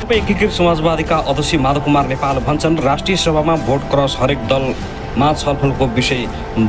एकीकृत समाजवादीका अध्यक्ष माधव कुमार नेपाल भन्छन् राष्ट्रिय सभामा भोट क्रस हरेक दलमा छलफलको विषय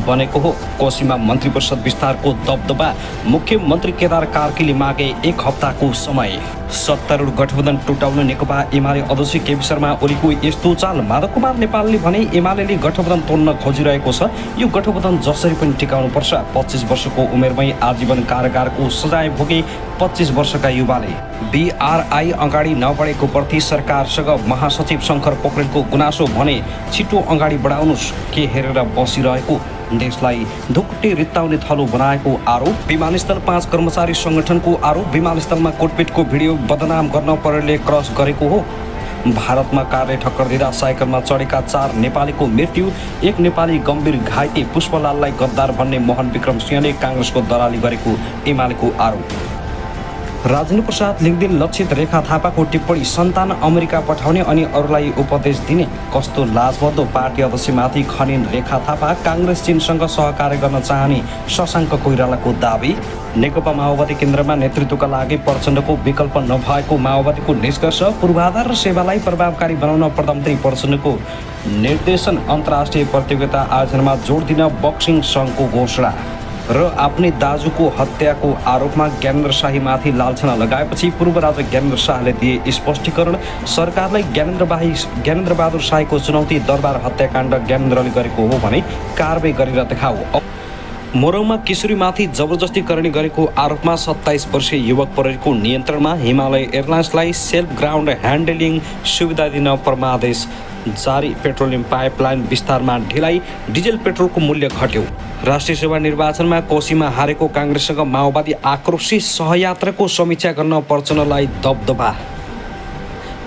बनेको हो। कोशीमा मन्त्री परिषद विस्तारको दबदबा, मुख्यमन्त्री केदार कार्कीले मागे 1 हप्ताको समय। सत्तारूढ गठबन्धन टुटाउन नेकपा एमाले अध्यक्ष केपी शर्मा ओलीको यस्तो चाल। माधव कुमार नेपालले भने एमालेले गठबन्धन तोड्न खोजिरहेको छ, यो गठबन्धन जसरी पनि टिकाउनु पर्छ। 25 वर्षको उमेरमै आजीवन कारागारको सजाय भोगे 25 वर्षका युवाले। BRI अगाडि नबढेको प्रति सरकारसँग महासचिव शङ्कर पोखरेलको गुनासो भने छिटो अगाडि बढाउनुस्, के हेरेर बसिरहेको, देशलाई धुक्टे रित्ताउने थलो बनाएको आरोप। विमानस्थल 5 कर्मचारी संगठनको आरोप। विमानस्थलमा कोटपिटको भिडियो बदनाम गर्न प्रहरीले क्रस गरेको हो। भारतमा कारले ठक्कर दिँदा साइकलमा चढेका 4 नेपालीको मृत्यु, 1 नेपाली गम्भीर घाइते। पुष्पलाललाई गद्दार भन्ने मोहन विक्रम सिंहले काङ्ग्रेसको दलाली गरेको एमालेको आरोप। राजेन्द्र प्रसाद लिङ्गदेन लक्षित रेखा थापाको टिप्पणी, सन्तान अमेरिका पठाउने अनि अरूलाई उपदेश दिने, कस्तो लाजमर्दो। पार्टी अध्यक्षमाथि खनिन रेखा थापा। काङ्ग्रेस चीनसँग सहकार्य गर्न चाहने शशाङ्क कोइरालाको दाबी। नेकपा माओवादी केन्द्रमा नेतृत्वका लागि प्रचण्डको विकल्प नभएको माओवादीको निष्कर्ष। पूर्वाधार र सेवालाई प्रभावकारी बनाउन प्रधानमन्त्री प्रचण्डको निर्देशन। अन्तर्राष्ट्रिय प्रतियोगिता आयोजनामा जोड दिन बक्सिङ सङ्घको घोषणा। र आफ्नै दाजुको हत्याको आरोपमा ज्ञानेन्द्र शाहीमाथि लालछना लगाएपछि पूर्व राजा ज्ञानेन्द्र शाहले दिए स्पष्टीकरण। सरकारलाई ज्ञानेन्द्र बहादुर शाहीको चुनौती, दरबार हत्याकाण्ड ज्ञानेन्द्रले गरेको हो भने कारबाही गरेर देखाऊ। मोरङमा किशोरीमाथि जबरजस्ती करणी गरेको आरोपमा 27 वर्षीय युवक प्रहरीको नियन्त्रणमा। हिमालय एयरलाइन्सलाई सेल्फ ग्राउन्ड ह्यान्डलिङ सुविधा दिन परमादेश जारी। पेट्रोलियम पाइपलाइन विस्तारमा ढिलाइ, डिजेल पेट्रोलको मूल्य घट्यो। राष्ट्रिय सभा निर्वाचनमा कोशीमा हारेको काङ्ग्रेससँग माओवादी आक्रोशित। सहयात्राको समीक्षा गर्न प्रचण्डलाई दबदबा।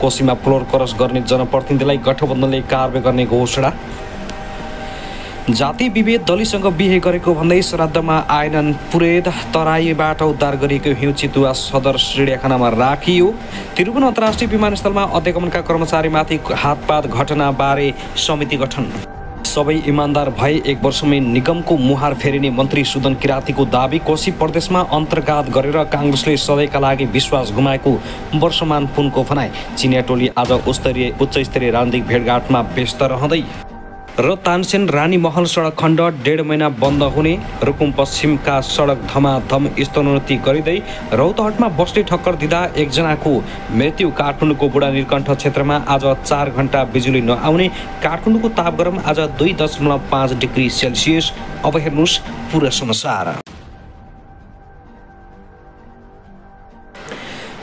कोशीमा फ्लोर क्रस गर्ने जनप्रतिनिधिलाई गठबन्धनले कारबाही गर्ने घोषणा। जाति विभेद, दलितसँग बिहे गरेको भन्दै श्राद्धमा आएनन् पुरेत। तराईबाट उद्धार गरिएको हिउँ चितुवा सदर चिडियाखानामा राखियो। त्रिभुवन अन्तर्राष्ट्रिय विमानस्थलमा अध्यागमनका कर्मचारीमाथि हातपात घटनाबारे समिति गठन। सबै इमान्दार भए 1 वर्षमै निगमको मुहार फेरिने मन्त्री सुदन किरातीको दाबी। कोशी प्रदेशमा अन्तर्घात गरेर काङ्ग्रेसले सधैँका लागि विश्वास गुमाएको वर्षमान पुनको भनाइ। चिनिया टोली आज उच्चस्तरीय राजनीतिक भेटघाटमा व्यस्त रहँदै। र तानसेन रानीमहल सडक खण्ड 1.5 महिना बन्द हुने। रुकुम पश्चिमका सडक धमाधम स्तरोन्नति गरिँदै। रौतहटमा बसले ठक्कर दिँदा 1 जनाको मृत्यु। काठमाडौँको बुढा नीलकण्ठ क्षेत्रमा आज 4 घण्टा बिजुली नआउने। काठमाडौँको तापक्रम आज 2.5 डिग्री सेल्सियस। अब हेर्नुहोस् पुरा समाचार।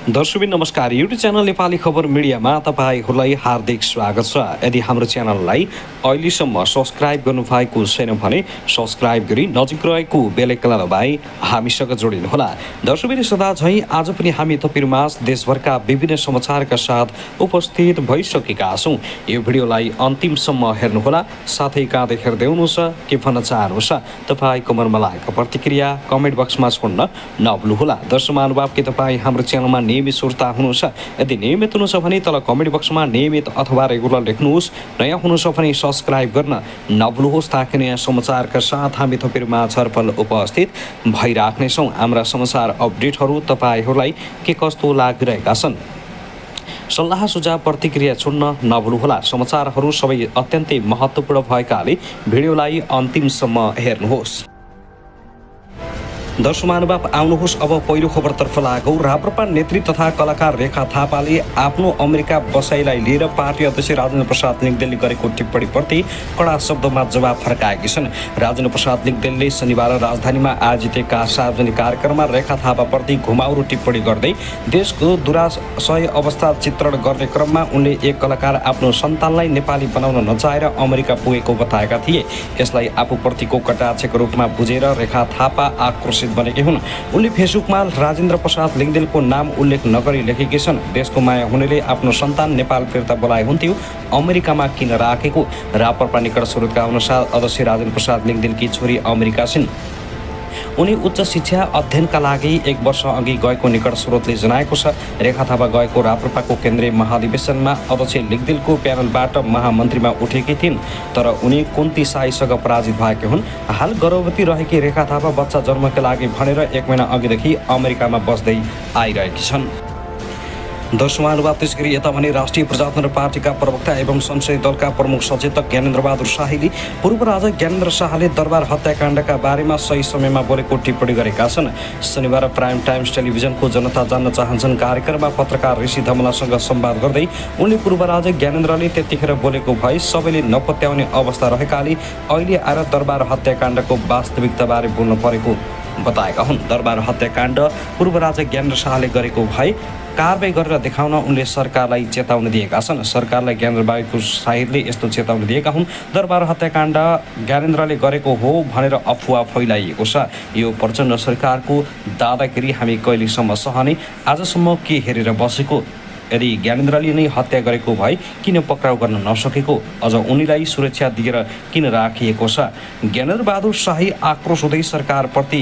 दर्शकबिन नमस्कार, युट्युब च्यानल नेपाली खबर मिडियामा तपाईहरूलाई हार्दिक स्वागत छ। यदि हाम्रो च्यानललाई अहिलेसम्म सब्सक्राइब गर्नुभएको छैन भने सब्सक्राइब गरी नजिक रहेको बेल आइकन दबाई हामीसँग जोडिनुहोला। दर्शकबिन सदा झैँ आज पनि हामी तपाईहरुमाझ देशभरका विभिन्न समाचारका साथ उपस्थित भइसकेका छौँ। यो भिडियोलाई अन्तिमसम्म हेर्नुहोला, साथै कहाँ हेर्दै हुनुहुन्छ, के भन्न चाहनुहुन्छ, तपाईको मनमा लागेको प्रतिक्रिया कमेन्ट बक्समा छोड्न नभुल्नुहोला। दर्शक महानुभाव के तपाईँ हाम्रो च्यानलमा नियमित श्रोता हुनुहुन्छ? यदि नियमित हुनुहुन्छ भने तल कमेन्ट बक्समा नियमित अथवा रेगुलर लेख्नुहोस्। नयाँ हुनुहुन्छ भने सब्सक्राइब गर्न नभुल्नुहोस् ताकि नयाँ समाचारका साथ हामी तपाईहरुमा छलफल उपस्थित भइराख्नेछौँ। हाम्रा समाचार अपडेटहरू तपाईहरूलाई के कस्तो लागिरहेका छन्, सल्लाह सुझाव प्रतिक्रिया छोड्न नभुल्नुहोला। समाचारहरू सबै अत्यन्तै महत्त्वपूर्ण भएकाले भिडियोलाई अन्तिमसम्म हेर्नुहोस्। दर्शक महानुभाव आउनुहोस् अब पहिलो खबरतर्फ लागौँ। राप्रपा नेत्री तथा कलाकार रेखा थापाले आफ्नो अमेरिका बसाइलाई लिएर पार्टी अध्यक्ष राजेन्द्र प्रसाद लिङ्गदेनले गरेको टिप्पणीप्रति कडा शब्दमा जवाब फर्काएकी छन्। राजेन्द्र प्रसाद लिङ्गदेनले शनिबार राजधानीमा आयोजित एक सार्वजनिक कार्यक्रममा रेखा थापाप्रति घुमाउरो टिप्पणी गर्दै देशको दुराशय अवस्था चित्रण गर्ने क्रममा उनले एक कलाकार आफ्नो सन्तानलाई नेपाली बनाउन नचाहेर अमेरिका पुगेको बताएका थिए। यसलाई आफूप्रतिको कटाक्षको रूपमा बुझेर रेखा थापा आक्रोशित बनेकी हुन्। उनले फेसबुकमा राजेन्द्र प्रसाद लिङ्गदेनको नाम उल्लेख नगरी लेखेकी छन्। देशको माया हुनेले आफ्नो सन्तान नेपाल फिर्ता बोलाए हुन्थ्यो, अमेरिकामा किन राखेको? राप्रपा निकट स्रोतका अनुसार अध्यक्ष राजेन्द्र प्रसाद लिङ्गदेनकी छोरी अमेरिका छिन्। उनी उच्च शिक्षा अध्ययनका लागि 1 वर्ष अघि गएको निकट स्रोतले जनाएको छ। रेखा थापा गएको राप्रपाको केन्द्रीय महाधिवेशनमा अध्यक्ष लिङ्गदेनको प्यानलबाट महामन्त्रीमा उठेकी थिइन्, तर उनी कुन्ती साईसँग पराजित भएकी हुन्। हाल गर्भवती रहेकी रेखा थापा बच्चा जन्मका लागि भनेर 1 महिना अघिदेखि अमेरिकामा बस्दै आइरहेकी छन्। दर्शक महानुभाव, त्यसै गरी यता भने राष्ट्रिय प्रजातन्त्र पार्टीका प्रवक्ता एवं संसदीय दलका प्रमुख सचेतक ज्ञानेन्द्र बहादुर शाहीले पूर्व राजा ज्ञानेन्द्र शाहले दरबार हत्याकाण्डका बारेमा सही समयमा बोलेको टिप्पणी गरेका छन्। शनिबार प्राइम टाइम्स टेलिभिजनको जनता जान्न चाहन्छन् कार्यक्रममा पत्रकार ऋषि धमलासँग संवाद गर्दै उनले पूर्व राजा ज्ञानेन्द्रले त्यतिखेर बोलेको भए सबैले नपत्याउने अवस्था रहेकाले अहिले आएर दरबार हत्याकाण्डको वास्तविकताबारे बोल्नु परेको बताएका हुन्। दरबार हत्याकाण्ड पूर्व राजा ज्ञानेन्द्र शाहले गरेको भए कारबाही गरेर देखाउन उनले सरकारलाई चेतावनी दिएका छन्। सरकारलाई ज्ञानेन्द्र बहादुर शाहीले यस्तो चेतावनी दिएका हुन्, दरबार हत्याकाण्ड ज्ञानेन्द्रले गरेको हो भनेर अफवाह फैलाइएको छ। यो प्रचण्ड सरकारको दादागिरी हामी कहिलेसम्म सहने? आजसम्म के हेरेर बसेको? यदि ज्ञानेन्द्रले नै हत्या गरेको भए किन पक्राउ गर्न नसकेको? अझ उनीलाई सुरक्षा दिएर किन राखिएको छ? ज्ञानेन्द्र बहादुर शाही आक्रोश हुँदै सरकारप्रति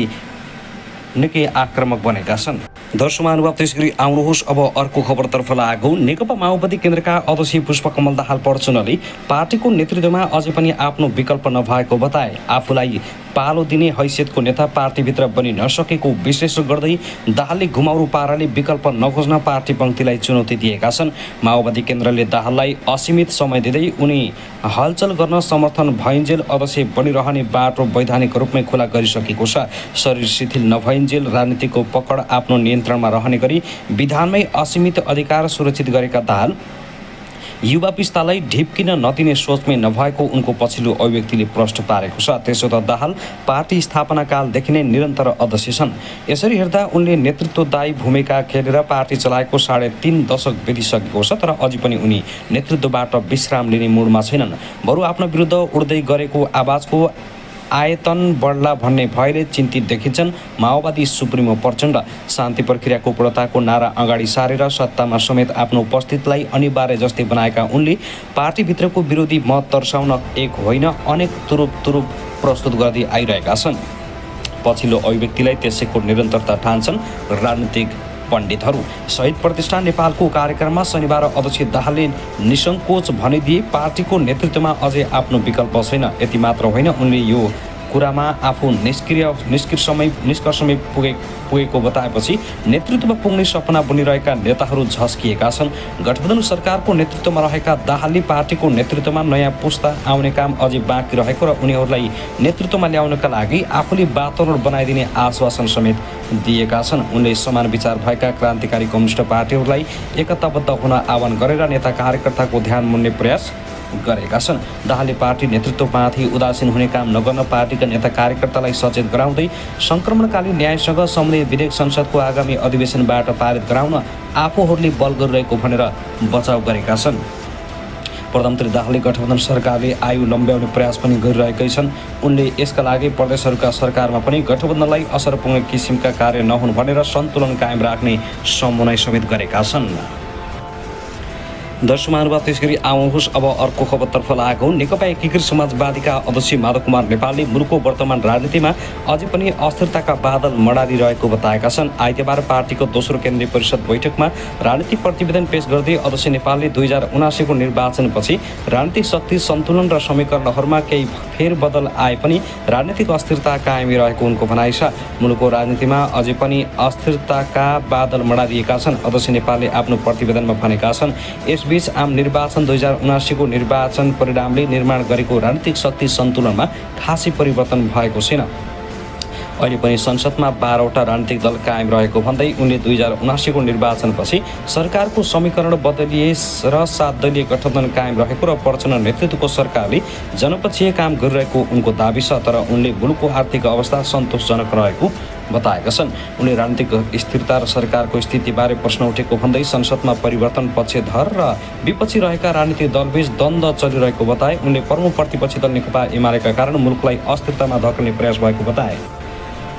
निकै आक्रामक बनेका छन्। दर्शक महानुभाव, त्यसै गरी आउनुहोस् अब अर्को खबरतर्फ लागौँ। नेकपा माओवादी केन्द्रका अध्यक्ष पुष्पकमल दाहाल प्रचण्डले पार्टीको नेतृत्वमा अझै पनि आफ्नो विकल्प नभएको बताए। आफूलाई पालो दिने हैसियतको नेता पार्टीभित्र बनि नसकेको विश्लेषण गर्दै दाहालले घुमाउरो पाराले विकल्प नखोज्न पार्टी पङ्क्तिलाई चुनौती दिएका छन्। माओवादी केन्द्रले दाहाललाई असीमित समय दिँदै उनी हलचल गर्न समर्थन भइन्जेल अध्यक्ष बनिरहने बाटो वैधानिक रूपमै खुला गरिसकेको छ। शरीर शिथिल नभइन्जेल राजनीतिको पकड आफ्नो नियन्त्रणमा रहने गरी विधानमै असीमित अधिकार सुरक्षित गरेका दाहाल युवा पिस्तालाई ढिप्किन नदिने सोचमै नभएको उनको पछिल्लो अभिव्यक्तिले प्रश्न पारेको छ। त्यसो त दाहाल पार्टी स्थापना कालदेखि नै निरन्तर अध्यक्ष छन्। यसरी हेर्दा उनले नेतृत्वदायी भूमिका खेलेर पार्टी चलाएको 3.5 दशक बितिसकेको छ, तर अझै पनि उनी नेतृत्वबाट विश्राम लिने मुडमा छैनन्। बरु आफ्नो विरुद्ध उड्दै गरेको आवाजको आयतन बढ्ला भन्ने भयले चिन्तित देखिन्छन्। माओवादी सुप्रिमो प्रचण्ड शान्ति प्रक्रियाको पूर्णताको नारा अगाडि सारेर सत्तामा समेत आफ्नो उपस्थितिलाई अनिवार्य जस्तै बनाएका उनले पार्टीभित्रको विरोधी मत तर्साउन एक होइन अनेक तुरुप प्रस्तुत गर्दै आइरहेका छन्। पछिल्लो अभिव्यक्तिलाई त्यसैको निरन्तरता ठान्छन् राजनीतिक पण्डितहरू। शहीद प्रतिष्ठान नेपालको कार्यक्रममा शनिबार अध्यक्ष दाहालले निसङ्कोच भनिदिए पार्टीको नेतृत्वमा अझै आफ्नो विकल्प छैन। यति मात्र होइन, उनले यो कुरामा आफू निष्कर्षमै पुगेको बताएपछि नेतृत्वमा पुग्ने सपना बुनिरहेका नेताहरू झस्किएका छन्। गठबन्धन सरकारको नेतृत्वमा रहेका दाहालले पार्टीको नेतृत्वमा नयाँ पुस्ता आउने काम अझै बाँकी रहेको र उनीहरूलाई नेतृत्वमा ल्याउनका लागि आफूले वातावरण बनाइदिने आश्वासन समेत दिएका छन्। उनले समान विचार भएका क्रान्तिकारी कम्युनिस्ट पार्टीहरूलाई एकताबद्ध हुन आह्वान गरेर नेता कार्यकर्ताको ध्यान मुन्ने प्रयास गरेका छन्। दाहालले पार्टी नेतृत्वमाथि उदासीन हुने काम नगर्न पार्टीका नेता कार्यकर्तालाई सचेत गराउँदै सङ्क्रमणकालीन न्यायसँग सम्बन्धित विधेयक संसदको आगामी अधिवेशनबाट पारित गराउन आफूहरूले बल गरिरहेको भनेर बचाउ गरेका छन्। प्रधानमन्त्री दाहालले गठबन्धन सरकारले आयु लम्ब्याउने प्रयास पनि गरिरहेकै छन्। उनले यसका लागि प्रदेशहरूका सरकारमा पनि गठबन्धनलाई असर पुग्ने किसिमका कार्य नहुन् भनेर सन्तुलन कायम राख्ने सम्झनाइ समेत गरेका छन्। दर्शक महानुभाव, त्यसै गरी आउनुहोस् अब अर्को खबरतर्फ लागौँ। नेकपा एकीकृत समाजवादीका अध्यक्ष माधव कुमार नेपालले मुलुकको वर्तमान राजनीतिमा अझै पनि अस्थिरताका बादल मडारिरहेको बताएका छन्। आइतबार पार्टीको दोस्रो केन्द्रीय परिषद बैठकमा राजनीतिक प्रतिवेदन पेश गर्दै अध्यक्ष नेपालले 2079 को निर्वाचनपछि राजनीतिक शक्ति सन्तुलन र समीकरणहरूमा केही फेरबदल आए पनि राजनीतिक अस्थिरता कायमै रहेको उनको भनाइ छ। मुलुकको राजनीतिमा अझै पनि अस्थिरताका बादल मडारिएका छन्। अध्यक्ष नेपालले आफ्नो प्रतिवेदनमा भनेका छन्, यसबीच आम निर्वाचन 2079 को निर्वाचन परिणामले निर्माण गरेको राजनीतिक शक्ति सन्तुलनमा खासै परिवर्तन भएको छैन। अहिले पनि संसदमा 12वटा राजनीतिक दल कायम रहेको भन्दै उनले 2079 को निर्वाचनपछि सरकारको समीकरण बदलिए र 7 दलीय गठबन्धन कायम रहेको र प्रचण्ड नेतृत्वको सरकारले जनपक्षीय काम गरिरहेको उनको दाबी छ। तर उनले मुलुकको आर्थिक अवस्था सन्तोषजनक रहेको बताएका छन्। उनले राजनीतिक स्थिरता र सरकारको स्थितिबारे प्रश्न उठेको भन्दै संसदमा परिवर्तन पक्षधर र विपक्षी रहेका राजनीतिक दलबीच द्वन्द्व चलिरहेको बताए। उनले प्रमुख प्रतिपक्षी दल नेकपा एमालेका कारण मुलुकलाई अस्थिरतामा धकेल्ने प्रयास भएको बताए।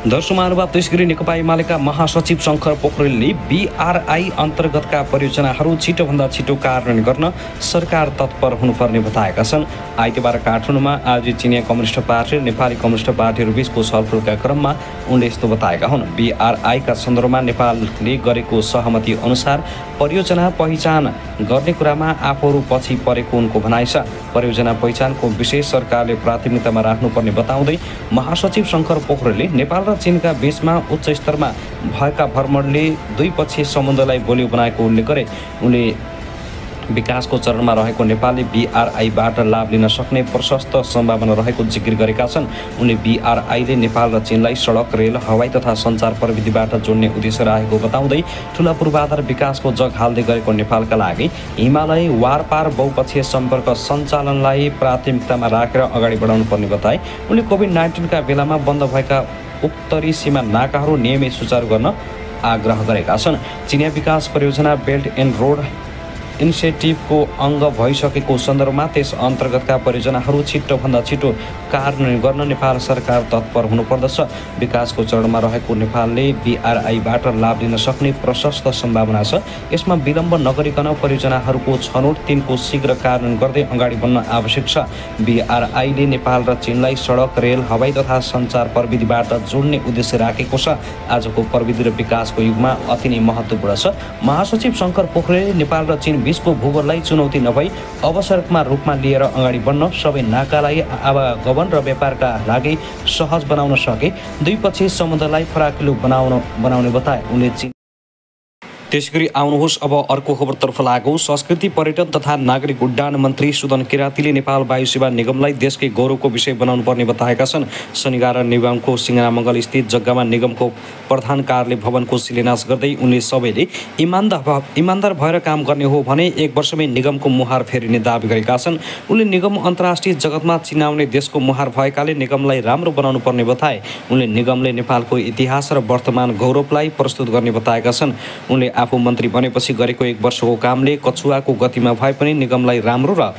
दर्शक महानुभाव, त्यसै गरी नेकपा एमालेका महासचिव शङ्कर पोखरेलले BRI अन्तर्गतका परियोजनाहरू छिटोभन्दा छिटो कार्यान्वयन गर्न सरकार तत्पर हुनुपर्ने बताएका छन्। आइतबार काठमाडौँमा आयोजित चिनिया कम्युनिस्ट पार्टी र नेपाली कम्युनिस्ट पार्टीहरू बीचको छलफलका क्रममा उनले यस्तो बताएका हुन्। BRI का सन्दर्भमा नेपालले गरेको सहमति अनुसार परियोजना पहिचान गर्ने कुरामा आफूहरू पछि परेको उनको भनाइ छ। परियोजना पहिचानको विषय सरकारले प्राथमिकतामा राख्नुपर्ने बताउँदै महासचिव शङ्कर पोखरेलले नेपाल र चीनका बीचमा उच्च स्तरमा भएका भ्रमणले द्विपक्षीय सम्बन्धलाई बलियो बनाएको उल्लेख गरे। उनले विकासको चरणमा रहेको नेपालले BRI-बाट लाभ लिन सक्ने प्रशस्त सम्भावना रहेको जिकिर गरेका छन्। उनले BRI-ले नेपाल र चीनलाई सडक, रेल, हवाई तथा सञ्चार प्रविधिबाट जोड्ने उद्देश्य रहेको बताउँदै ठूला पूर्वाधार विकासको जग हाल्दै गरेको नेपालका लागि हिमालय वारपार बहुपक्षीय सम्पर्क सञ्चालनलाई प्राथमिकतामा राखेर अगाडि बढाउनु पर्ने बताए। उनले कोभिड-19 का बेलामा बन्द भएका उत्तरी सीमा नाकाहरू नियमित सुचारू गर्न आग्रह गरेका छन्। चिनिया विकास परियोजना बेल्ट एन्ड रोड इनिसिएटिभको अङ्ग भइसकेको सन्दर्भमा त्यस अन्तर्गतका परियोजनाहरू छिटोभन्दा छिटो कार्यान्वयन गर्न नेपाल सरकार तत्पर हुनुपर्दछ। विकासको चरणमा रहेको नेपालले BRI-बाट लाभ लिन सक्ने प्रशस्त सम्भावना छ। यसमा विलम्ब नगरिकन परियोजनाहरूको छनौट तिनको शीघ्र कार्यान्वयन गर्दै अगाडि बढ्न आवश्यक छ। BRI-ले नेपाल र चीनलाई सडक, रेल, हवाई तथा सञ्चार प्रविधिबाट जोड्ने उद्देश्य राखेको छ। आजको प्रविधि र विकासको युगमा अति नै महत्त्वपूर्ण छ। महासचिव शङ्कर पोखरेलले नेपाल र चीन बीचको भूगोललाई चुनौती नभई अवसरका रूपमा लिएर अगाडि बढ्न सबै नाकालाई आवागमन र व्यापारका लागि सहज बनाउन सके द्विपक्षीय सम्बन्धलाई फराकिलो बनाउने बताए। उनले त्यसैगरी आउनुहोस् अब अर्को खबरतर्फ लागौँ। संस्कृति, पर्यटन तथा नागरिक उड्डयन मन्त्री सुदन किरातीले नेपाल वायु सेवा निगमलाई देशकै गौरवको विषय बनाउनु पर्ने बताएका छन्। शनिबार निगमको सिंहनामङ्गल स्थित जग्गामा निगमको प्रधान कार्यालय भवनको शिलान्यास गर्दै उनले सबैले इमान्दार भएर काम गर्ने हो भने 1 वर्षमै निगमको मुहार फेरिने दावी गरेका छन्। उनले निगम अन्तर्राष्ट्रिय जगतमा चिनाउने देशको मुहार भएकाले निगमलाई राम्रो बनाउनु पर्ने बताए। उनले निगमले नेपालको इतिहास र वर्तमान गौरवलाई प्रस्तुत गर्ने बताएका छन्। उनले आफू मन्त्री बनेपछि गरेको 1 वर्षको कामले कछुवाको गतिमा भए पनि निगमलाई राम्रो र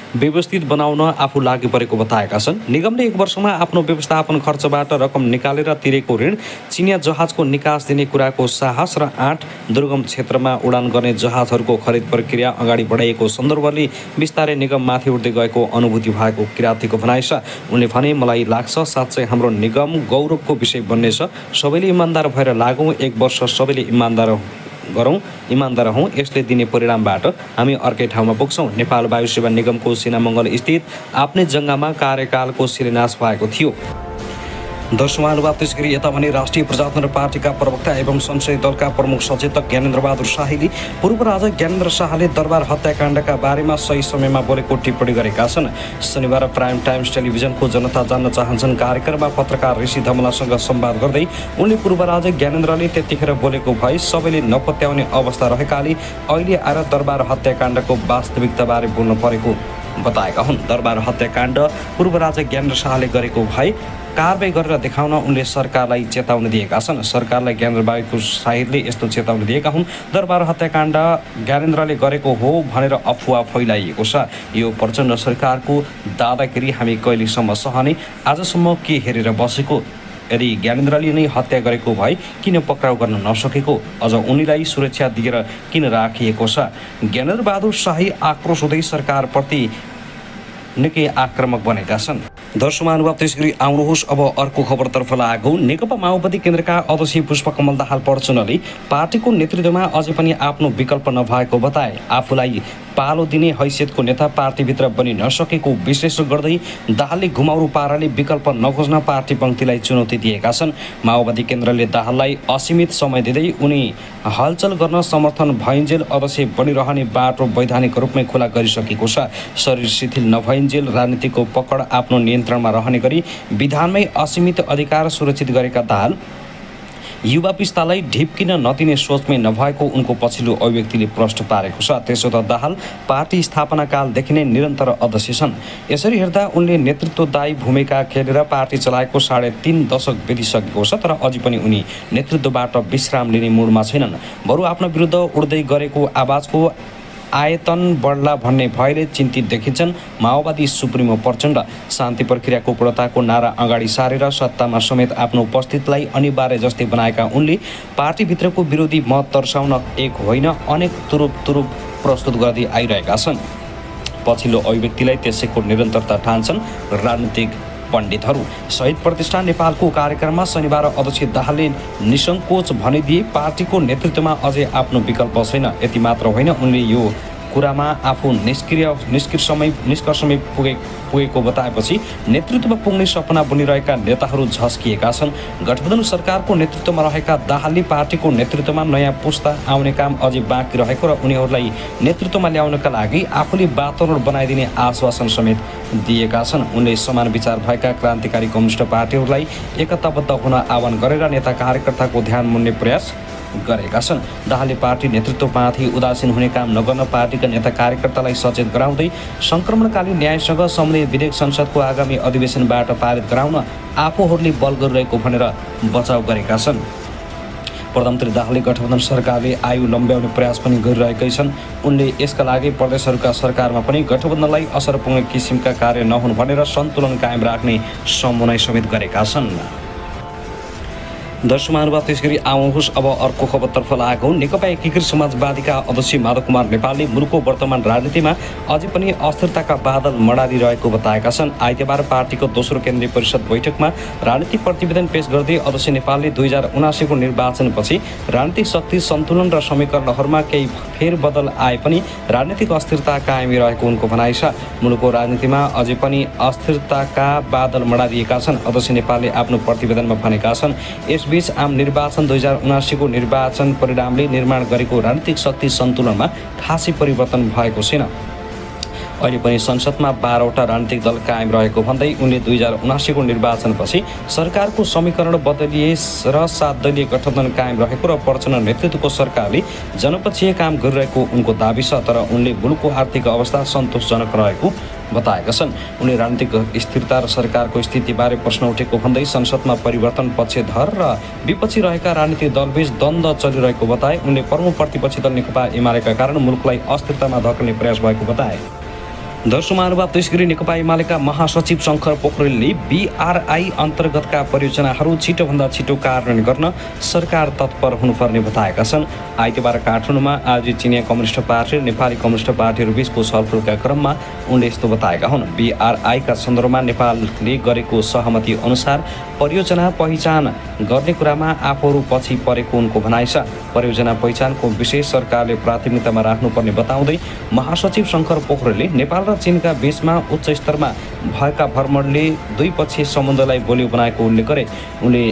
व्यवस्थित बनाउन आफू लागि परेको बताएका छन्। निगमले 1 वर्षमा आफ्नो व्यवस्थापन खर्चबाट रकम निकालेर तिरेको ऋण, चिनिया जहाजको निकास दिने कुराको साहस र 8 दुर्गम क्षेत्रमा उडान गर्ने जहाजहरूको खरिद प्रक्रिया अगाडि बढाइएको सन्दर्भले बिस्तारै निगम माथि उठ्दै गएको अनुभूति भएको किरातीको भनाइ छ। उनले भने, मलाई लाग्छ साँच्चै हाम्रो निगम गौरवको विषय बन्नेछ। सबैले इमान्दार भएर लागौँ, 1 वर्ष सबैले इमान्दार हौँ। यसले दिने परिणामबाट हामी अर्कै ठाउँमा पुग्छौँ। नेपाल वायु सेवा निगमको सिंहनामङ्गल स्थित आफ्नै जग्गामा कार्यकालको शिलान्यास भएको थियो। दर्शकमानुभाव त्यसगरी यता भने राष्ट्रिय प्रजातन्त्र पार्टीका प्रवक्ता एवं संसदीय दलका प्रमुख सचेतक ज्ञानेन्द्र बहादुर शाहीले पूर्व राजा ज्ञानेन्द्र शाहले दरबार हत्याकाण्डका बारेमा सही समयमा बोलेको टिप्पणी गरेका छन्। शनिबार प्राइम टाइम्स टेलिभिजनको जनता जान्न चाहन्छन् कार्यक्रममा पत्रकार ऋषि धमलासँग संवाद गर्दै उनले पूर्व राजा ज्ञानेन्द्रले त्यतिखेर बोलेको भए सबैले नपत्याउने अवस्था रहेकाले अहिले आएर दरबार हत्याकाण्डको वास्तविकताबारे बोल्नु परेको बताएका हुन्। दरबार हत्याकाण्ड पूर्व राजा ज्ञानेन्द्र शाहले गरेको भए कारबाही गरेर देखाउन उनले सरकारलाई चेतावनी दिएका छन्। सरकारलाई ज्ञानेन्द्र बहादुर शाहीले यस्तो चेतावनी दिएका हुन्, दरबार हत्याकाण्ड ज्ञानेन्द्रले गरेको हो भनेर अफवाह फैलाइएको छ। यो प्रचण्ड सरकारको दादागिरी हामी कहिलेसम्म सहने? आजसम्म के हेरेर बसेको? यदि ज्ञानेन्द्रले नै हत्या गरेको भए किन पक्राउ गर्न नसकेको? अझ उनीलाई सुरक्षा दिएर किन राखिएको छ? ज्ञानेन्द्र बहादुर शाही आक्रोश हुँदै सरकारप्रति निकै आक्रामक बनेका छन्। दर्शकमानुभाव त्यसगरी आउनुहोस् अब अर्को खबरतर्फ लागौँ। नेकपा माओवादी केन्द्रका अध्यक्ष पुष्पकमल दाहाल प्रचण्डले पार्टीको नेतृत्वमा अझै पनि आफ्नो विकल्प नभएको बताए। आफूलाई पालो दिने हैसियतको नेता पार्टीभित्र बनि नसकेको विश्लेषण गर्दै दाहालले घुमाउरो पाराले विकल्प नखोज्न पार्टी पङ्क्तिलाई चुनौती दिएका छन्। माओवादी केन्द्रले दाहाललाई असीमित समय दिँदै उनी हलचल गर्न समर्थन भइन्जेल अध्यक्ष बनिरहने बाटो वैधानिक रूपमै खुला गरिसकेको छ। शरीर शिथिल नभइन्जेल राजनीतिको पकड आफ्नो नियन्त्रणमा रहने गरी विधानमै असीमित अधिकार सुरक्षित गरेका दाहाल युवा पिस्तालाई ढिप्किन नदिने सोचमै नभएको उनको पछिल्लो अभिव्यक्तिले प्रश्न पारेको छ। त्यसो त दाहाल पार्टी स्थापना कालदेखि नै निरन्तर अध्यक्ष छन्। यसरी हेर्दा उनले नेतृत्वदायी भूमिका खेलेर पार्टी चलाएको 3.5 दशक बितिसकेको छ, तर अझै पनि उनी नेतृत्वबाट विश्राम लिने मुडमा छैनन्। बरु आफ्नो विरुद्ध उड्दै गरेको आवाजको आयतन बढ्ला भन्ने भयले चिन्तित देखिन्छन्। माओवादी सुप्रिमो प्रचण्ड शान्ति प्रक्रियाको पूर्णताको नारा अगाडि सारेर सत्तामा समेत आफ्नो उपस्थितिलाई अनिवार्य जस्तै बनाएका उनले पार्टीभित्रको विरोधी मत तर्साउन एक होइन अनेक तुरुप प्रस्तुत गर्दै आइरहेका छन्। पछिल्लो अभिव्यक्तिलाई त्यसैको निरन्तरता ठान्छन्। राजनीतिक पण्डितहरू। शहीद प्रतिष्ठान नेपालको कार्यक्रममा शनिबार अध्यक्ष दाहालले निसङ्कोच भनिदिए पार्टीको नेतृत्वमा अझै आफ्नो विकल्प छैन। यति मात्र होइन, उनले यो कुरामा आफू निष्कर्षमै पुगेको बताएपछि नेतृत्वमा पुग्ने सपना बुनिरहेका नेताहरू झस्किएका छन्। गठबन्धन सरकारको नेतृत्वमा रहेका दाहालले पार्टीको नेतृत्वमा नयाँ पुस्ता आउने काम अझै बाँकी रहेको र उनीहरूलाई नेतृत्वमा ल्याउनका लागि आफूले वातावरण बनाइदिने आश्वासन समेत दिएका छन्। उनले समान विचार भएका क्रान्तिकारी कम्युनिस्ट पार्टीहरूलाई एकताबद्ध हुन आह्वान गरेर नेता कार्यकर्ताको ध्यान मुन्ने प्रयास गरेका छन्। दाहालले पार्टी नेतृत्वमाथि उदासीन हुने काम नगर्न पार्टीका नेता कार्यकर्तालाई सचेत गराउँदै सङ्क्रमणकालीन न्यायसँग सम्बन्धित विधेयक संसदको आगामी अधिवेशनबाट पारित गराउन आफूहरूले बल गरिरहेको भनेर बचाउ गरेका छन्। प्रधानमन्त्री दाहालले गठबन्धन सरकारले आयु लम्ब्याउने प्रयास पनि गरिरहेकै छन्। उनले यसका लागि प्रदेशहरूका सरकारमा पनि गठबन्धनलाई असर पुग्ने किसिमका कार्य नहुन् भनेर सन्तुलन कायम राख्ने सम्झनाइ समेत गरेका छन्। दर्शक महानुभाव, त्यसगरी आउनुहोस् अब अर्को खबरतर्फ लागौँ। नेकपा एकीकृत समाजवादीका अध्यक्ष माधव कुमार नेपालले मुलुकको वर्तमान राजनीतिमा अझै पनि अस्थिरताका बादल मडारिरहेको बताएका छन्। आइतबार पार्टीको दोस्रो केन्द्रीय परिषद बैठकमा राजनीतिक प्रतिवेदन पेश गर्दै अध्यक्ष नेपालले 2079 को निर्वाचनपछि राजनीतिक शक्ति सन्तुलन र समीकरणहरूमा केही फेरबदल आए पनि राजनीतिक अस्थिरता कायमै रहेको उनको भनाइ छ। मुलुकको राजनीतिमा अझै पनि अस्थिरताका बादल मडारिएका छन्। अध्यक्ष नेपालले आफ्नो प्रतिवेदनमा भनेका छन्, बीच आम निर्वाचन 2079 को निर्वाचन परिणामले निर्माण गरेको राजनीतिक शक्ति सन्तुलनमा खासै परिवर्तन भएको छैन। अहिले पनि संसदमा 12वटा राजनीतिक दल कायम रहेको भन्दै उनले 2079 को निर्वाचनपछि सरकारको समीकरण बदलिए र 7 दलीय गठबन्धन कायम रहेको र प्रचण्ड नेतृत्वको सरकारले जनपक्षीय काम गरिरहेको उनको दाबी छ। तर उनले मुलुकको आर्थिक अवस्था सन्तोषजनक रहेको बताएका छन्। उनले राजनीतिक स्थिरता र सरकारको स्थितिबारे प्रश्न उठेको भन्दै संसदमा परिवर्तन पक्षधर र विपक्षी रहेका राजनीतिक दलबीच द्वन्द्व चलिरहेको बताए। उनले प्रमुख प्रतिपक्षी दल नेकपा एमालेका कारण मुलुकलाई अस्थिरतामा धकेल्ने प्रयास भएको बताए। दर्शक महानुभाव, त्यसगरी नेकपा एमालेका महासचिव शङ्कर पोखरेलले BRI अन्तर्गतका परियोजनाहरू छिटोभन्दा छिटो कार्यान्वयन गर्न सरकार तत्पर हुनुपर्ने बताएका छन्। आइतबार काठमाडौँमा आज चिनिया कम्युनिस्ट पार्टी र नेपाली कम्युनिस्ट पार्टीहरू बीचको छलफलका क्रममा उनले यस्तो बताएका हुन्। BRI का सन्दर्भमा नेपालले गरेको सहमति अनुसार परियोजना पहिचान गर्ने कुरामा आफूहरू पछि परेको उनको भनाइ छ। परियोजना पहिचानको विषय सरकारले प्राथमिकतामा राख्नुपर्ने बताउँदै महासचिव शङ्कर पोखरेलले नेपाल र चीनका बीचमा उच्च स्तरमा भएका भ्रमणले द्विपक्षीय सम्बन्धलाई बलियो बनाएको उल्लेख गरे। उनले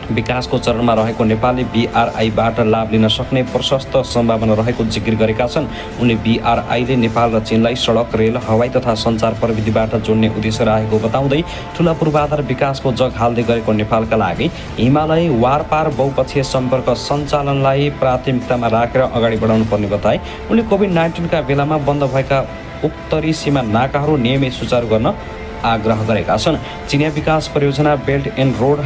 विकासको चरणमा रहेको नेपालले BRI-बाट लाभ लिन सक्ने प्रशस्त सम्भावना रहेको जिकिर गरेका छन्। उनले BRI-ले नेपाल र चीनलाई सडक, रेल, हवाई तथा सञ्चार प्रविधिबाट जोड्ने उद्देश्य रहेको बताउँदै ठुला पूर्वाधार विकासको जग हाल्दै गरेको नेपालका लागि हिमालय वारपार बहुपक्षीय सम्पर्क सञ्चालनलाई प्राथमिकतामा राखेर अगाडि बढाउनु पर्ने बताए। उनले कोभिड-19 का बेलामा बन्द भएका उत्तरी सीमा नाकाहरू नियमित सुचारू गर्न आग्रह गरेका छन्। चिनिया विकास परियोजना बेल्ट एन्ड रोड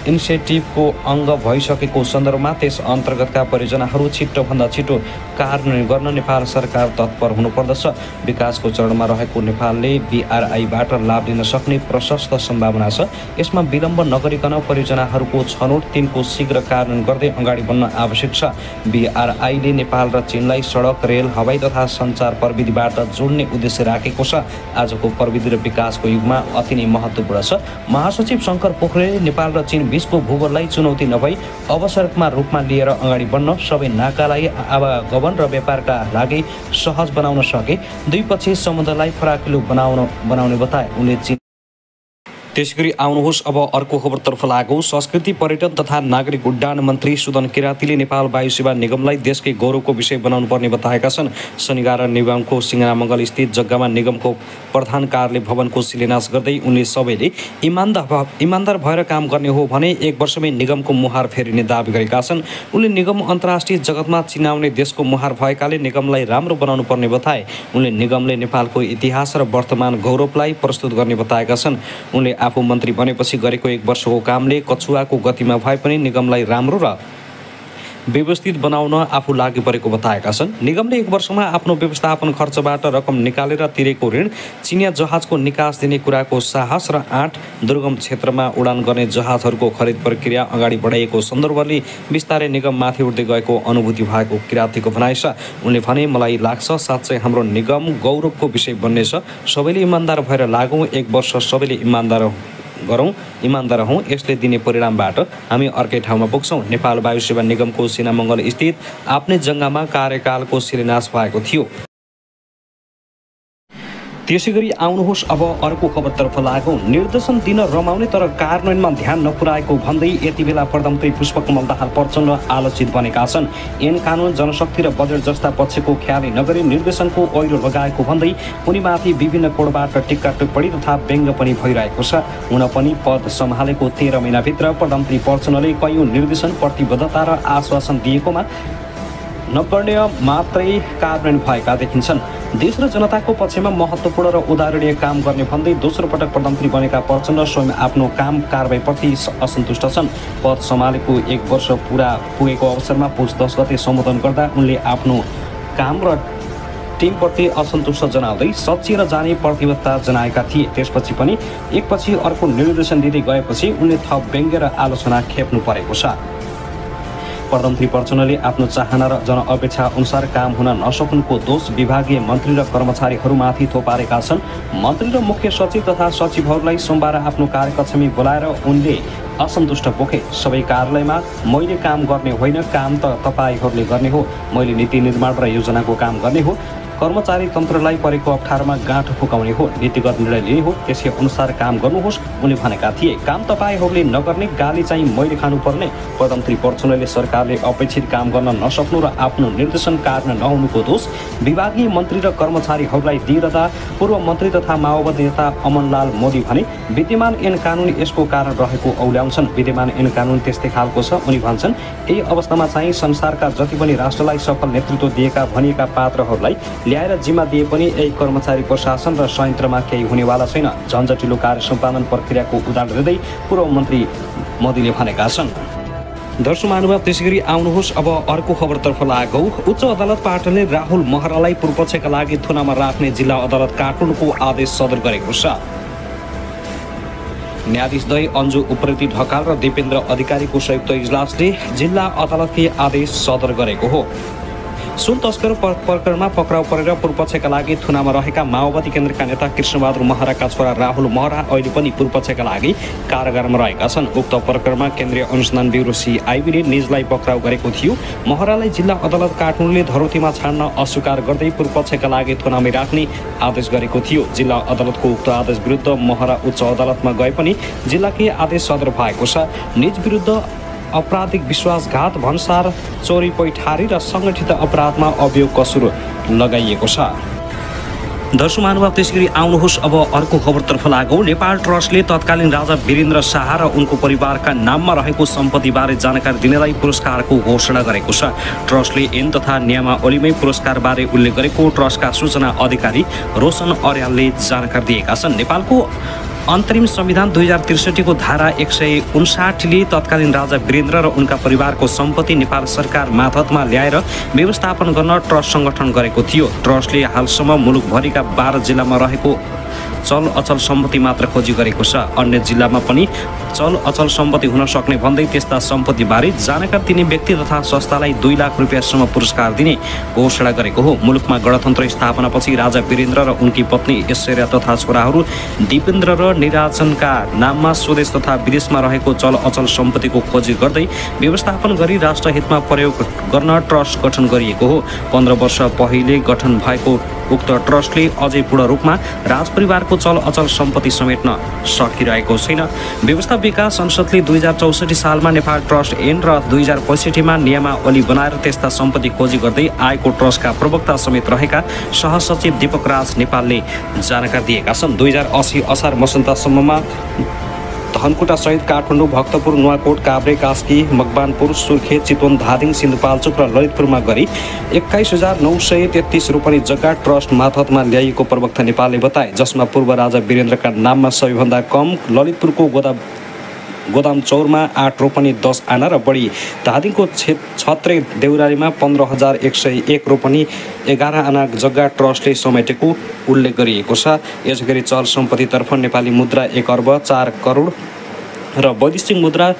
इनिसिएटिभको अङ्ग भइसकेको सन्दर्भमा त्यस अन्तर्गतका परियोजनाहरू छिटोभन्दा छिटो कार्यान्वयन गर्न नेपाल सरकार तत्पर हुनुपर्दछ। विकासको चरणमा रहेको नेपालले BRI-बाट लाभ लिन सक्ने प्रशस्त सम्भावना छ। यसमा विलम्ब नगरिकन परियोजनाहरूको छनौट तिनको शीघ्र कार्यान्वयन गर्दै अगाडि बढ्न आवश्यक छ। BRI-ले नेपाल र चीनलाई सडक, रेल, हवाई तथा सञ्चार प्रविधिबाट जोड्ने उद्देश्य राखेको छ। आजको प्रविधि र विकासको युगमा अति नै महत्त्वपूर्ण छ। महासचिव शङ्कर पोखरेलले नेपाल र चीन बीचको भूगोललाई चुनौती नभई अवसरका रूपमा लिएर अगाडि बढ्न, सबै नाकालाई आवागमन र व्यापारका लागि सहज बनाउन सके द्विपक्षीय सम्बन्धलाई फराकिलो बनाउने बताए। उनले त्यसैगरी आउनुहोस् अब अर्को खबरतर्फ लागौँ। संस्कृति, पर्यटन तथा नागरिक उड्डयन मन्त्री सुदन किरातीले नेपाल वायु सेवा निगमलाई देशकै गौरवको विषय बनाउनु पर्ने बताएका छन्। शनिबार निगमको सिंहनामङ्गल स्थित जग्गामा निगमको प्रधान कार्यालय भवनको शिलान्यास गर्दै उनले सबैले इमान्दार भएर काम गर्ने हो भने 1 वर्षमै निगमको मुहार फेरिने दाबी गरेका छन्। उनले निगम अन्तर्राष्ट्रिय जगतमा चिनाउने देशको मुहार भएकाले निगमलाई राम्रो बनाउनु पर्ने बताए। उनले निगमले नेपालको इतिहास र वर्तमान गौरवलाई प्रस्तुत गर्ने बताएका छन्। उनले आफू मन्त्री बनेपछि गरेको 1 वर्षको कामले कछुवाको गतिमा भए पनि निगमलाई राम्रो र व्यवस्थित बनाउन आफू लागि परेको बताएका छन्। निगमले 1 वर्षमा आफ्नो व्यवस्थापन खर्चबाट रकम निकालेर तिरेको ऋण, चिनिया जहाजको निकास दिने कुराको साहस र 8 दुर्गम क्षेत्रमा उडान गर्ने जहाजहरूको खरिद प्रक्रिया अगाडि बढाइएको सन्दर्भले बिस्तारै निगममाथि उठ्दै गएको अनुभूति भएको किराँतीको भनाइ छ। उनले भने, मलाई लाग्छ साँच्चै हाम्रो निगम गौरवको विषय बन्नेछ। सबैले इमान्दार भएर लागौँ, 1 वर्ष सबैले इमान्दार हौँ। यसले दिने परिणामबाट हामी अर्कै ठाउँमा पुग्छौँ। नेपाल वायु सेवा निगमको सिनामङ्गल स्थित आफ्नै जग्गामा कार्यकालको शिलान्यास भएको थियो। त्यसैगरी आउनुहोस् अब अर्को खबरतर्फ लागौँ। निर्देशन दिन रमाउने तर कार्यान्वयनमा ध्यान नपुर्याएको भन्दै यति बेला प्रधानमन्त्री पुष्पकमल दाहाल प्रचण्ड आलोचित बनेका छन्। ऐन कानुन, जनशक्ति र बजेट जस्ता पक्षको ख्यालै नगरी निर्देशनको ऐरो लगाएको भन्दै उनीमाथि विभिन्न कोणबाट टिक्का टिप्पणी तथा व्यङ्ग्य पनि भइरहेको छ। हुन पनि पद सम्हालेको 13 महिनाभित्र प्रधानमन्त्री प्रचण्डले कैयौँ निर्देशन, प्रतिबद्धता र आश्वासन दिएकोमा नगर्ने मात्रै कार्यान्वयन भएका देखिन्छन्। देश र जनताको पक्षमा महत्त्वपूर्ण र उदाहरणीय काम गर्ने भन्दै दोस्रो पटक प्रधानमन्त्री बनेका प्रचण्ड स्वयं आफ्नो काम कारबाहीप्रति असन्तुष्ट छन्। पद सम्हालेको 1 वर्ष पुरा पुगेको अवसरमा पुस 10 गते सम्बोधन गर्दा उनले आफ्नो काम र टिमप्रति असन्तुष्ट जनाउँदै सच्चिएर जाने प्रतिबद्धता जनाएका थिए। त्यसपछि पनि एकपछि अर्को निर्देशन दिँदै गएपछि उनले थप व्यङ्ग्य र आलोचना खेप्नु परेको छ। प्रधानमन्त्री प्रचण्डले आफ्नो चाहना र जनअपेक्षा अनुसार काम हुन नसक्नुको दोष विभागीय मन्त्री र कर्मचारीहरूमाथि थोपारेका छन्। मन्त्री र मुख्य सचिव तथा सचिवहरूलाई सोमबार आफ्नो कार्यकक्षमा बोलाएर उनले असन्तुष्ट पोखे। सबै कार्यालयमा मैले काम गर्ने होइन, काम त तपाईँहरूले गर्ने हो। मैले नीति निर्माण र योजनाको काम गर्ने हो। कर्मचारी तन्त्रलाई परेको अप्ठ्यारोमा गाँठो फुकाउने हो, नीतिगत निर्णय लिने हो, त्यसै अनुसार काम गर्नुहोस् उनले भनेका थिए। काम तपाईँहरूले नगर्ने गाली चाहिँ मैले खानुपर्ने। प्रधानमन्त्री प्रचण्डले सरकारले अपेक्षित काम गर्न नसक्नु र आफ्नो निर्देशन कार्यान्वयन नहुनुको दोष विभागीय मन्त्री र कर्मचारीहरूलाई दिइरहँदा पूर्व मन्त्री तथा माओवादी नेता अमनलाल मोदी भने विद्यमान ऐन कानुन यसको कारण रहेको औल्याउँछन्। विद्यमान ऐन कानुन त्यस्तै खालको छ। उनी भन्छन्, यही अवस्थामा चाहिँ संसारका जति पनि राष्ट्रलाई सफल नेतृत्व दिएका भनिएका पात्रहरूलाई ल्याएर जिम्मा दिए पनि यही कर्मचारी प्रशासन र संयन्त्रमा केही हुनेवाला छैन। झन्झटिलो कार्य सम्पादन प्रक्रियाको उदाहरण दिँदै पूर्व मन्त्री मोदीले भनेका छन्। दर्शक महानुभाव, त्यसैगरी आउनुहोस् अब अर्को खबरतर्फ लागौँ। उच्च अदालत पाटनले राहुल महरालाई पूर्वपक्षका लागि थुनामा राख्ने जिल्ला अदालत काठमाडौँको आदेश सदर गरेको छ। न्यायाधीश दय अन्जु उप्रेती ढकाल र दिपेन्द्र अधिकारीको संयुक्त इजलासले जिल्ला अदालतले आदेश सदर गरेको हो। सुन तस्कर प्रकरणमा पक्राउ परेर पूर्वपक्षका लागि थुनामा रहेका माओवादी केन्द्रका नेता कृष्णबहादुर महराका छोरा राहुल महरा अहिले पनि पूर्वपक्षका लागि कारागारमा रहेका छन्। उक्त प्रकरणमा केन्द्रीय अनुसन्धान ब्युरो CIBले निजलाई पक्राउ गरेको थियो। महरालाई जिल्ला अदालत काठमाडौँले धरोतीमा छाड्न अस्वीकार गर्दै पूर्वपक्षका लागि थुनामै राख्ने आदेश गरेको थियो। जिल्ला अदालतको उक्त आदेश विरुद्ध महरा उच्च अदालतमा गए पनि जिल्लाकै आदेश सदर भएको छ। निज विरुद्ध आपराधिक विश्वासघात, भन्सार, चोरी पैठारी र सङ्गठित अपराधमा अभियोग कसुर लगाइएको छ। दर्शक महानुभाव, त्यसैगरी आउनुहोस् अब अर्को खबरतर्फ लागौँ। नेपाल ट्रस्टले तत्कालीन राजा वीरेन्द्र शाह र उनको परिवारका नाममा रहेको सम्पत्तिबारे जानकारी दिनेलाई पुरस्कारको घोषणा गरेको छ। ट्रस्टले ऐन तथा नियमावलीमै पुरस्कारबारे उल्लेख गरेको ट्रस्टका सूचना अधिकारी रोशन अर्यालले जानकारी दिएका छन्। नेपालको अन्तरिम संविधान 2063 को धारा 159ले तत्कालीन राजा वीरेन्द्र र उनका परिवारको सम्पत्ति नेपाल सरकार मातहतमा ल्याएर व्यवस्थापन गर्न ट्रस्ट सङ्गठन गरेको थियो। ट्रस्टले हालसम्म मुलुकभरिका 12 जिल्लामा रहेको चल अचल सम्पत्ति मात्र खोजी गरेको छ। अन्य जिल्लामा पनि चल अचल सम्पत्ति हुन सक्ने भन्दै त्यस्ता सम्पत्तिबारे जानकारी दिने व्यक्ति तथा संस्थालाई 2 लाख रुपियाँसम्म पुरस्कार दिने घोषणा गरेको हो। मुलुकमा गणतन्त्र स्थापनापछि राजा वीरेन्द्र र उनकी पत्नी ऐश्वर्या तथा छोराहरू दिपेन्द्र र निराजनका नाममा स्वदेश तथा विदेशमा रहेको चल अचल सम्पत्तिको खोजी गर्दै व्यवस्थापन गरी राष्ट्रहितमा प्रयोग गर्न ट्रस्ट गठन गरिएको हो। 15 वर्ष पहिले गठन भएको उक्त ट्रस्टले अझै पूर्ण रूपमा राजपरिवारको चल अचल सम्पत्ति समेट्न सकिरहेको छैन। व्यवस्था विकास संसदले 2064 सालमा नेपाल ट्रस्ट ऐन र 2065मा नियमावली बनाएर त्यस्ता सम्पत्ति खोजी गर्दै आएको ट्रस्टका प्रवक्ता समेत रहेका सहसचिव दीपक राज नेपालले जानकारी दिएका छन्। 2080 असार मसन्तसम्ममा धनकुटा सहित काठमाडौँ, भक्तपुर, नुवाकोट, काभ्रे, कास्की, मकवानपुर, सुर्खेत, चितवन, धादिङ, सिन्धुपाल्चोक र ललितपुरमा गरी 21,933 रोपनी जग्गा ट्रस्ट मातहतमा ल्याइएको प्रवक्ता नेपालले बताए, जसमा पूर्व राजा वीरेन्द्रका नाममा सबैभन्दा कम ललितपुरको गोदाम चौरमा 8 रोपनी 10 आना र बढी धादिङको छत्रे देउरालीमा 15,101 रोपनी 11 आना जग्गा ट्रस्टले समेटेको उल्लेख गरिएको छ। यसैगरी चल सम्पत्तितर्फ नेपाली मुद्रा 1 अर्ब 4 करोड र वैदेशिक मुद्रा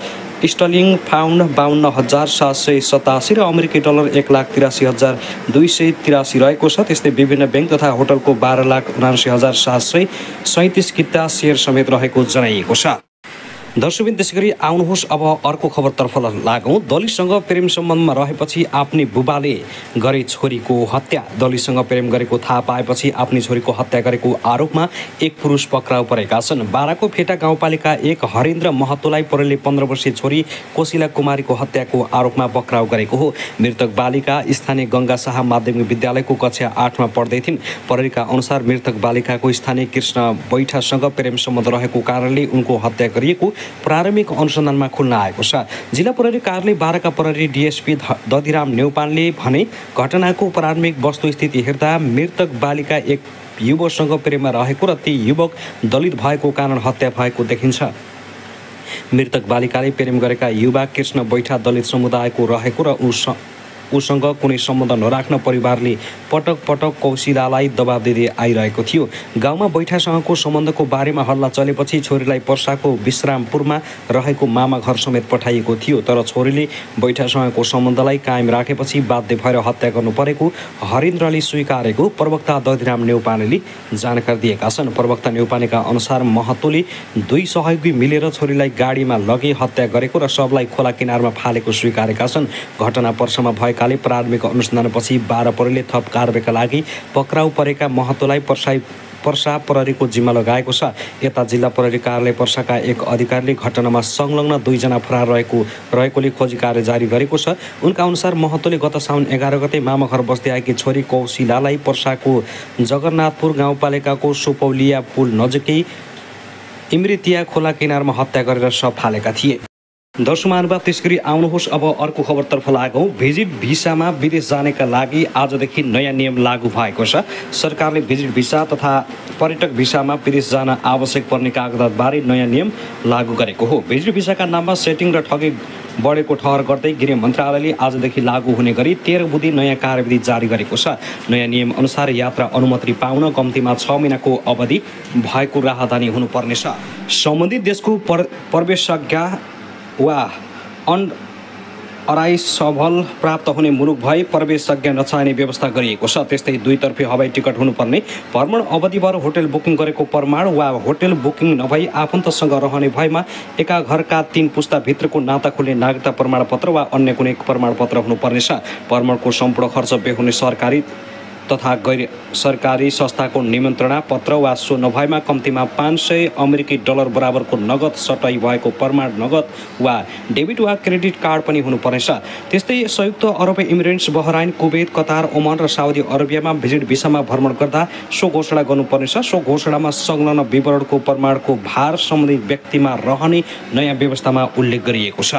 स्टर्लिङ पाउन्ड 52,787 र अमेरिकी डलर 1,83,283 रहेको छ। त्यस्तै विभिन्न ब्याङ्क तथा होटलको 12,79,737 किता सेयर समेत रहेको जनाइएको छ। दर्शकबिन त्यसैगरी आउनुहोस् अब अर्को खबरतर्फ लागौँ। दलितसँग प्रेम सम्बन्धमा रहेपछि आफ्नी बुबाले गरे छोरीको हत्या। दलितसँग प्रेम गरेको थाहा पाएपछि आफ्नी छोरीको हत्या गरेको आरोपमा एक पुरुष पक्राउ परेका छन्। बाराको फेटा गाउँपालिका 1 हरेन्द्र महतोलाई प्रहरीले 15 वर्षीय छोरी कोशिला कुमारीको हत्याको आरोपमा पक्राउ गरेको हो। मृतक बालिका स्थानीय गङ्गा शाह माध्यमिक विद्यालयको कक्षा 8मा पढ्दै थिइन्। प्रहरीका अनुसार मृतक बालिकाको स्थानीय कृष्ण बैठासँग प्रेम सम्बन्ध रहेको कारणले उनको हत्या गरिएको प्रारम्भिक अनुसन्धानमा खुल्न आएको छ। जिल्ला प्रहरी कार्यालय बाराका प्रहरी डीएसपी दधिराम नेउपानले भने घटनाको प्रारम्भिक वस्तुस्थिति हेर्दा मृतक बालिका एक युवकसँग प्रेममा रहेको र ती युवक दलित भएको कारण हत्या भएको देखिन्छ। मृतक बालिकाले प्रेम गरेका युवा कृष्ण बैठा दलित समुदायको रहेको र उसँग कुनै सम्बन्ध नराख्न परिवारले पटक पटक कौशिलालाई दबाब दिँदै आइरहेको थियो। गाउँमा बैठासँगको सम्बन्धको बारेमा हल्ला चलेपछि छोरीलाई पर्साको विश्रामपुरमा रहेको मामा घर समेत पठाइएको थियो। तर छोरीले बैठासँगको सम्बन्धलाई कायम राखेपछि बाध्य भएर हत्या गर्नु परेको हरेन्द्रले स्वीकारेको प्रवक्ता दधिराम नेउपानेले जानकारी दिएका छन्। प्रवक्ता नेउपानेका अनुसार महतोले 2 सहयोगी मिलेर छोरीलाई गाडीमा लगे हत्या गरेको र शवलाई खोला किनारमा फालेको स्वीकारेका छन्। घटना पर्सामा भएकाले प्रारम्भिक अनुसन्धानपछि बारा प्रहरीले थप कारबाहीका लागि पक्राउ परेका महतोलाई पर्सा प्रहरीको जिम्मा लगाएको छ। यता जिल्ला प्रहरी कार्यालय पर्साका एक अधिकारीले घटनामा संलग्न 2 जना फरार रहेकोले खोजी कार्य जारी गरेको छ। उनका अनुसार महतोले गत साउन 11 गते मामाघर बस्दै आएकी छोरी कौशिलालाई पर्साको जगन्नाथपुर गाउँपालिकाको सुपौलिया पुल नजिकै इमृतिया खोला किनारमा हत्या गरेर शव फालेका थिए। दर्शक महानुभाव त्यसगरी आउनुहोस् अब अर्को खबरतर्फ लागौँ। भिजिट भिसामा विदेश जानेका लागि आजदेखि नयाँ नियम लागू भएको छ। सरकारले भिजिट भिसा तथा पर्यटक भिसामा विदेश जान आवश्यक पर्ने कागजातबारे नयाँ नियम लागू गरेको हो। भिजिट भिसाका नाममा सेटिङ र ठगी बढेको ठहर गर्दै गृह मन्त्रालयले आजदेखि लागू हुने गरी 13 बुँदे नयाँ कार्यविधि जारी गरेको छ। नयाँ नियम अनुसार यात्रा अनुमति पाउन कम्तीमा 6 महिनाको अवधि भएको राहदानी हुनुपर्नेछ। सम्बन्धित देशको प्रवेशज्ञ वा अराइभल प्राप्त हुने मुलुक भई प्रवेशज्ञ नचाहिने व्यवस्था गरिएको छ। त्यस्तै 2 तर्फी हवाई टिकट हुनुपर्ने, भ्रमण अवधिभर होटल बुकिङ गरेको प्रमाण वा होटल बुकिङ नभई आफन्तसँग रहने भएमा एका घरका 3 पुस्ताभित्रको नाता खुल्ने नागरिकता प्रमाणपत्र वा अन्य कुनै प्रमाणपत्र हुनुपर्नेछ। भ्रमणको सम्पूर्ण खर्च बेहोर्ने सरकारी तथा गैर सरकारी संस्थाको निमन्त्रणा पत्र वा सो नभएमा कम्तीमा $500 बराबरको नगद सटै भएको प्रमाण नगद वा डेबिट वा क्रेडिट कार्ड पनि हुनुपर्नेछ। त्यस्तै संयुक्त अरब Emirates, Bahrain, Kuwait, Qatar, Oman र साउदी अरेबियामा भिजिट भिसामा भ्रमण गर्दा सो घोषणा गर्नुपर्नेछ। सो घोषणामा संलग्न विवरणको प्रमाणको भार सम्बन्धित व्यक्तिमा रहने नयाँ व्यवस्थामा उल्लेख गरिएको छ।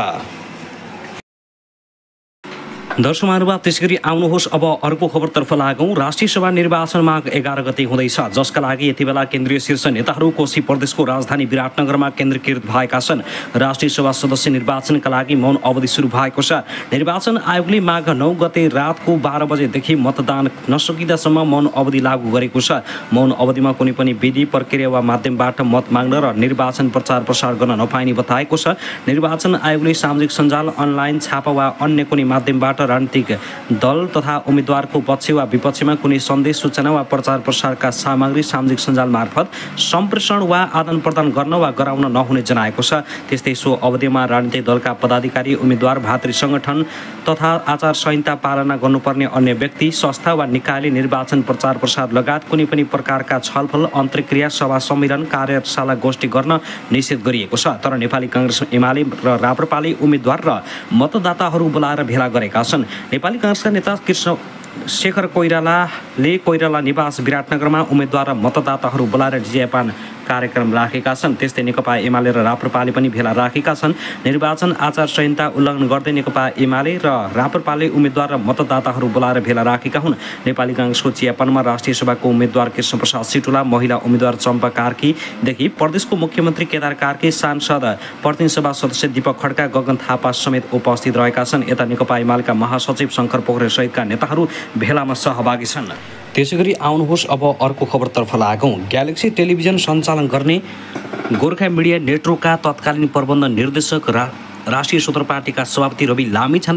दर्शक महानुभाव त्यसगरी आउनुहोस् अब अर्को खबरतर्फ लागौँ। राष्ट्रिय सभा निर्वाचन माघ 11 गते हुँदैछ, जसका लागि यति बेला केन्द्रीय शीर्ष नेताहरू कोशी प्रदेशको राजधानी विराटनगरमा केन्द्रीकृत भएका छन्। राष्ट्रिय सभा सदस्य निर्वाचनका लागि मौन अवधि सुरु भएको छ। निर्वाचन आयोगले माघ 9 गते रातको 12 बजेदेखि मतदान नसकिँदासम्म मौन अवधि लागू गरेको छ। मौन अवधिमा कुनै पनि विधि प्रक्रिया वा माध्यमबाट मत माग्न र निर्वाचन प्रचार प्रसार गर्न नपाइने बताएको छ। निर्वाचन आयोगले सामाजिक सञ्जाल, अनलाइन, छापा वा अन्य कुनै माध्यमबाट राजनीतिक दल तथा उम्मेद्वारको पक्ष वा विपक्षमा कुनै सन्देश, सूचना वा प्रचार प्रसारका सामग्री सामाजिक सञ्जाल मार्फत सम्प्रेषण वा आदान प्रदान गर्न वा गराउन नहुने जनाएको छ। त्यस्तै सो अवधिमा राजनीतिक दलका पदाधिकारी, उम्मेद्वार, भातृ सङ्गठन तथा आचार संहिता पालना गर्नुपर्ने अन्य व्यक्ति, संस्था वा निकायले निर्वाचन प्रचार प्रसार लगायत कुनै पनि प्रकारका छलफल, अन्तर्क्रिया, सभा सम्मेलन, कार्यशाला, गोष्ठी गर्न निषेध गरिएको छ। तर नेपाली काङ्ग्रेस, एमाले र राप्रपाले उम्मेद्वार र मतदाताहरू बोलाएर भेला गरेका छन्। नेपाली काङ्ग्रेसका नेता कृष्ण शेखर कोइरालाले कोइराला निवास विराटनगरमा उम्मेद्वार र मतदाताहरू बोलाएर जियापान कार्यक्रम राखेका छन्। त्यस्तै नेकपा एमाले र राप्रपाले पनि भेला राखेका छन्। निर्वाचन आचार संहिता उल्लङ्घन गर्दै नेकपा एमाले र राप्रपाले उम्मेद्वार र मतदाताहरू बोलाएर भेला राखेका हुन्। नेपाली काङ्ग्रेसको चियापनमा राष्ट्रिय सभाको उम्मेद्वार कृष्णप्रसाद सिटुला, महिला उम्मेद्वार चम्पा कार्कीदेखि प्रदेशको मुख्यमन्त्री केदार कार्की, सांसद प्रतिनिधि सभा सदस्य दीपक खड्का, गगन थापा समेत उपस्थित रहेका छन्। यता नेकपा एमालेका महासचिव शङ्कर पोखरेल सहितका नेताहरू भेलामा सहभागी छन्। त्यसैगरी आउनुहोस् अब अर्को खबरतर्फ लागौँ। ग्यालेक्सी टेलिभिजन सञ्चालन गर्ने गोर्खा मिडिया नेटवर्कका तत्कालीन प्रबन्ध निर्देशक राष्ट्रिय स्वतन्त्र पार्टीका सभापति रवि लामी छन्।